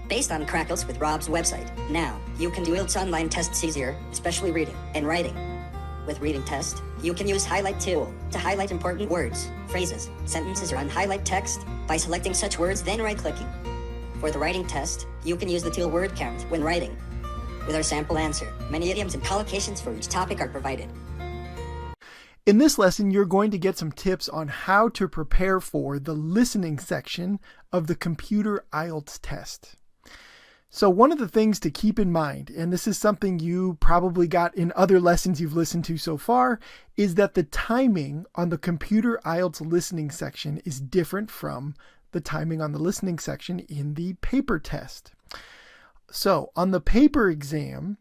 based on Crackles with Rob's website. Now, you can do IELTS online tests easier, especially reading and writing. With Reading Test, you can use Highlight tool to highlight important words, phrases, sentences, or unhighlight text by selecting such words, then right-clicking. For the Writing Test, you can use the tool Word Count when writing. With our sample answer, many idioms and collocations for each topic are provided. In this lesson, you're going to get some tips on how to prepare for the listening section of the computer IELTS test. So one of the things to keep in mind, and this is something you probably got in other lessons you've listened to so far, is that the timing on the computer IELTS listening section is different from the timing on the listening section in the paper test. So on the paper exam,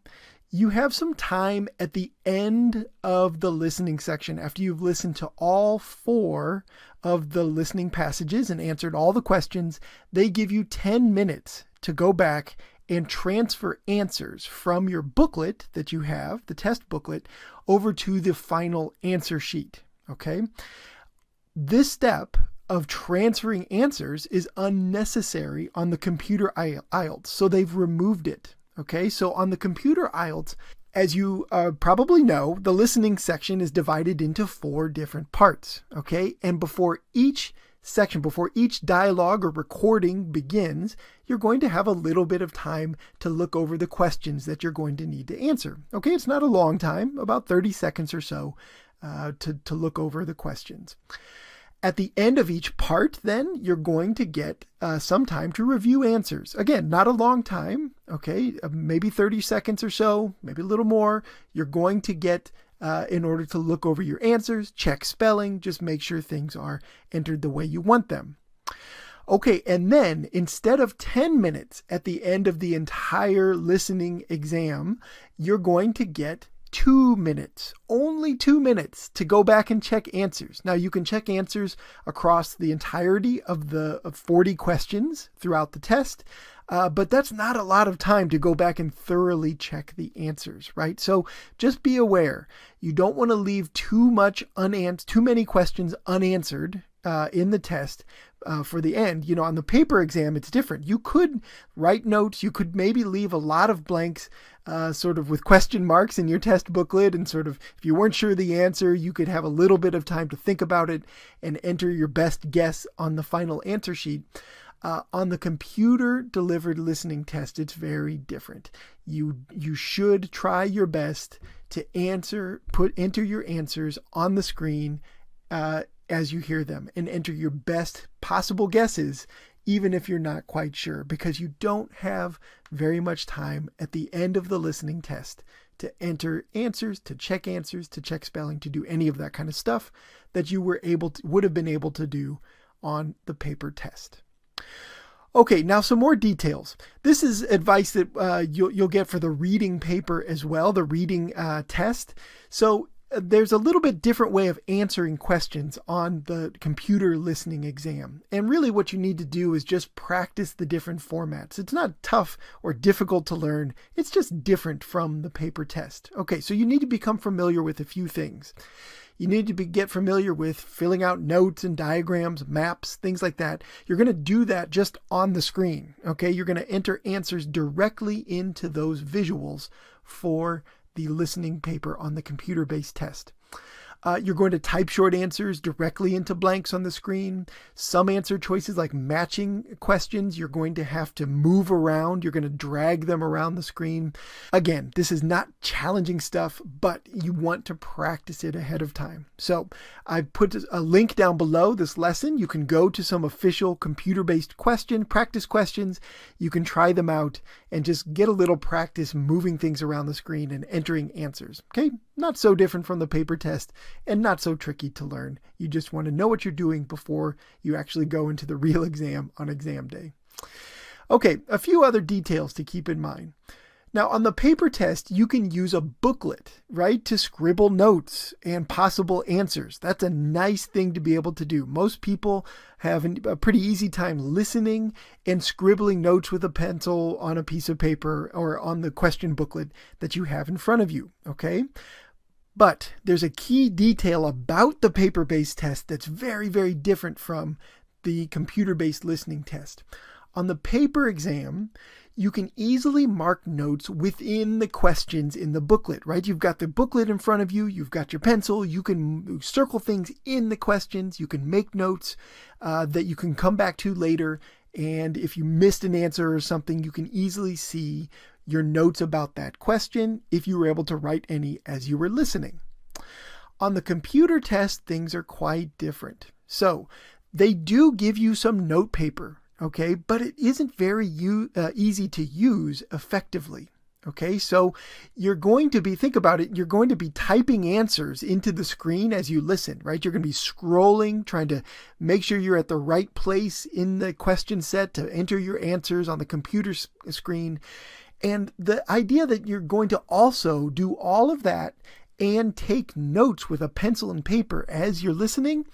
you have some time at the end of the listening section after you've listened to all 4 of the listening passages and answered all the questions. They give you 10 minutes to go back and transfer answers from your booklet that you have, the test booklet, over to the final answer sheet. Okay? This step of transferring answers is unnecessary on the computer IELTS, so they've removed it. Okay, so on the computer IELTS, as you probably know, the listening section is divided into 4 different parts. Okay, and before each section, before each dialogue or recording begins, you're going to have a little bit of time to look over the questions that you're going to need to answer. Okay, it's not a long time, about 30 seconds or so to look over the questions. At the end of each part, then, you're going to get some time to review answers. Again, not a long time, okay? Maybe 30 seconds or so, maybe a little more. You're going to get, in order to look over your answers, check spelling, just make sure things are entered the way you want them. Okay, and then instead of 10 minutes at the end of the entire listening exam, you're going to get 2 minutes, only 2 minutes to go back and check answers. Now you can check answers across the entirety of the 40 questions throughout the test, but that's not a lot of time to go back and thoroughly check the answers, right? So just be aware, you don't want to leave too many questions unanswered in the test for the end. You know, on the paper exam, it's different. You could write notes. You could maybe leave a lot of blanks sort of with question marks in your test booklet, and sort of, if you weren't sure the answer, you could have a little bit of time to think about it and enter your best guess on the final answer sheet. On the computer delivered listening test, it's very different. You should try your best to enter your answers on the screen as you hear them, and enter your best possible guesses, even if you're not quite sure, because you don't have very much time at the end of the listening test to enter answers, to check spelling, to do any of that kind of stuff that you would have been able to do on the paper test. Okay, now some more details. This is advice that you'll get for the reading paper as well, the reading test. So there's a little bit different way of answering questions on the computer listening exam. And really what you need to do is just practice the different formats. It's not tough or difficult to learn. It's just different from the paper test. Okay, so you need to become familiar with a few things. You need to get familiar with filling out notes and diagrams, maps, things like that. You're going to do that just on the screen. Okay, you're going to enter answers directly into those visuals for the listening paper on the computer-based test. You're going to type short answers directly into blanks on the screen. Some answer choices, like matching questions, you're going to have to move around. You're going to drag them around the screen. Again, this is not challenging stuff, but you want to practice it ahead of time. So I've put a link down below this lesson. You can go to some official computer-based practice questions. You can try them out and just get a little practice moving things around the screen and entering answers. Okay, not so different from the paper test, and not so tricky to learn. You just want to know what you're doing before you actually go into the real exam on exam day. Okay, a few other details to keep in mind. Now, on the paper test, you can use a booklet, right, to scribble notes and possible answers. That's a nice thing to be able to do. Most people have a pretty easy time listening and scribbling notes with a pencil on a piece of paper or on the question booklet that you have in front of you, okay? But there's a key detail about the paper-based test that's very, very different from the computer-based listening test. On the paper exam, you can easily mark notes within the questions in the booklet, right? You've got the booklet in front of you, you've got your pencil, you can circle things in the questions, you can make notes that you can come back to later, and if you missed an answer or something, you can easily see your notes about that question if you were able to write any as you were listening. On the computer test, things are quite different. So they do give you some note paper, okay, but it isn't very easy to use effectively. Okay, so you're going to be, think about it, you're going to be typing answers into the screen as you listen, right? You're going to be scrolling, trying to make sure you're at the right place in the question set to enter your answers on the computer screen. And the idea that you're going to also do all of that and take notes with a pencil and paper as you're listening,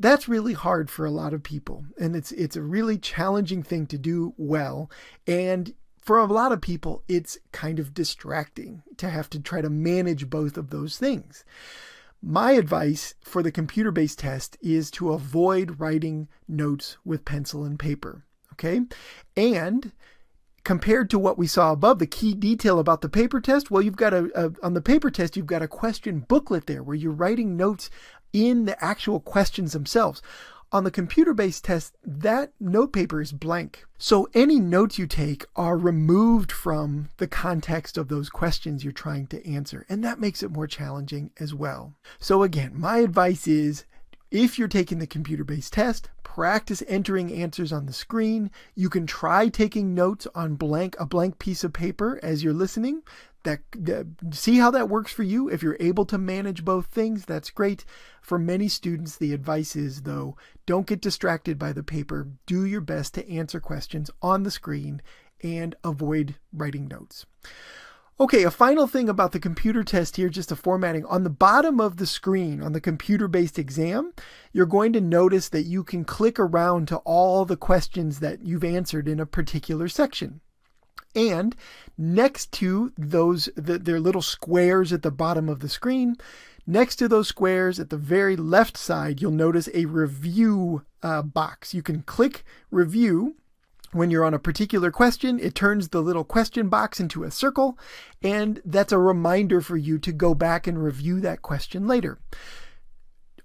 that's really hard for a lot of people. And it's a really challenging thing to do well. And for a lot of people, it's kind of distracting to have to try to manage both of those things. My advice for the computer-based test is to avoid writing notes with pencil and paper, okay? And compared to what we saw above, the key detail about the paper test, well, you've got on the paper test, you've got a question booklet there where you're writing notes in the actual questions themselves. On the computer-based test, that note paper is blank. So any notes you take are removed from the context of those questions you're trying to answer. And that makes it more challenging as well. So again, my advice is, if you're taking the computer-based test, practice entering answers on the screen. You can try taking notes on a blank piece of paper as you're listening. See how that works for you. If you're able to manage both things, that's great. For many students, the advice is, though, don't get distracted by the paper. Do your best to answer questions on the screen and avoid writing notes. Okay, a final thing about the computer test here, just a formatting. On the bottom of the screen, on the computer-based exam, you're going to notice that you can click around to all the questions that you've answered in a particular section. And next to those, their little squares at the bottom of the screen, next to those squares at the very left side, you'll notice a review box. You can click review. When you're on a particular question, it turns the little question box into a circle, and that's a reminder for you to go back and review that question later.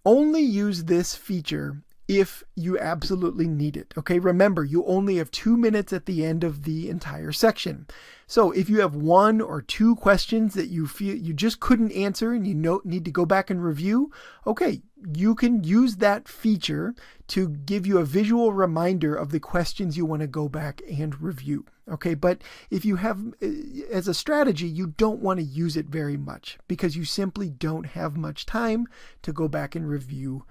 Only use this feature if you absolutely need it. Okay, remember, you only have 2 minutes at the end of the entire section. So if you have 1 or 2 questions that you feel you just couldn't answer and you need to go back and review, okay, you can use that feature to give you a visual reminder of the questions you want to go back and review. Okay, but if you have, as a strategy, you don't want to use it very much because you simply don't have much time to go back and review